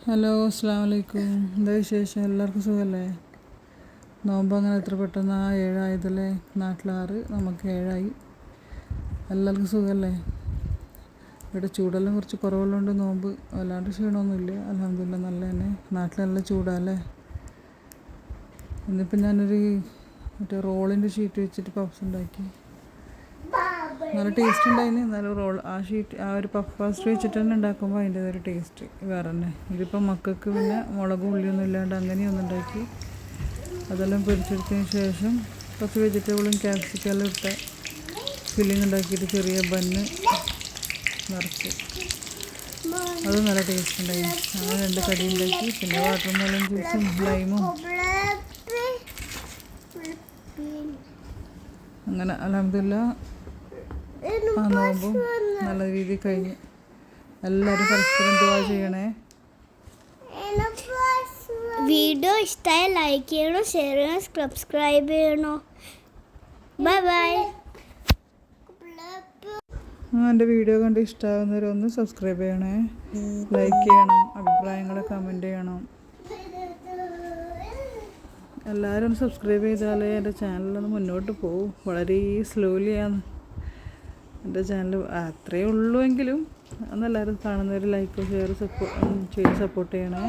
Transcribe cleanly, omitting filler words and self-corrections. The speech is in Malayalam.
ഹലോ, അസ്സലാമു അലൈക്കും. എന്താ വിശേഷം? എല്ലാവർക്കും സുഖമല്ലേ? നോമ്പ് അങ്ങനെ എത്ര പെട്ടെന്ന് 7 നാട്ടിൽ 6, നമുക്ക് 7. എല്ലാവർക്കും സുഖമല്ലേ? ഇവിടെ ചൂടെല്ലാം കുറച്ച് കുറവുള്ളതുകൊണ്ട് നോമ്പ് വല്ലാണ്ട് ക്ഷീണമൊന്നുമില്ല. അൽഹംദുലില്ലാഹ്, നല്ല തന്നെ. നാട്ടിൽ നല്ല ചൂടാല്ലേ. ഇന്നിപ്പോൾ ഞാനൊരു മറ്റേ റോളിൻ്റെ ഷീറ്റ് വെച്ചിട്ട് പഫ്സ് ഉണ്ടാക്കി. നല്ല ടേസ്റ്റ് ഉണ്ടായിന്. നല്ല റോൾ ആ ഒരു പഫ് പാസ്റ്റർ വെച്ചിട്ട് തന്നെ ഉണ്ടാക്കുമ്പോൾ അതിൻ്റെ ഒരു ടേസ്റ്റ് വേറെ തന്നെ. ഇതിപ്പോൾ മക്കൾക്ക് പിന്നെ മുളകും ഉള്ളിയൊന്നും ഇല്ലാണ്ട് അങ്ങനെയൊന്നും ഉണ്ടാക്കി. അതെല്ലാം പൊരിച്ചെടുത്തതിന് ശേഷം കുറച്ച് വെജിറ്റബിളും ക്യാപ്സിക്കെല്ലാം ഇട്ട ഫില്ലിങ് ഉണ്ടാക്കിയിട്ട് ചെറിയ ബന്ന് നിറച്ച് അത് നല്ല ടേസ്റ്റ് ഉണ്ടായി. അങ്ങനെ 2 കടി ഉണ്ടാക്കി. പിന്നെ വാട്ടർമെലൺ ജ്യൂസും ലൈമും അങ്ങനെ അൽഹംദുലില്ലാഹ് ആ നോമ്പും നല്ല രീതിയിൽ കഴിഞ്ഞു. എല്ലാവരും പരസ്പരം ദുആ ചെയ്യണേ. വീഡിയോ ഇഷ്ടമായ ലൈക്ക് ചെയ്യണോ, ഷെയർ ചെയ്യണോ, സബ്സ്ക്രൈബ് ചെയ്യണോ. Bye bye. എൻ്റെ വീഡിയോ കണ്ട് ഇഷ്ടമാകുന്നവരൊന്ന് സബ്സ്ക്രൈബ് ചെയ്യണേ, ലൈക്ക് ചെയ്യണം, അഭിപ്രായങ്ങൾ കമൻറ്റ് ചെയ്യണം. എല്ലാവരും ഒന്ന് സബ്സ്ക്രൈബ് ചെയ്താലേ എൻ്റെ ചാനലൊന്ന് മുന്നോട്ട് പോകും. വളരെ സ്ലോലിയാണ് എൻ്റെ ചാനൽ. അത്രയേ ഉള്ളൂ എങ്കിലും അന്നെല്ലാവരും കാണുന്നവർ ലൈക്ക് ഷെയർ ചെയ്ത് സപ്പോർട്ട് ചെയ്യണേ.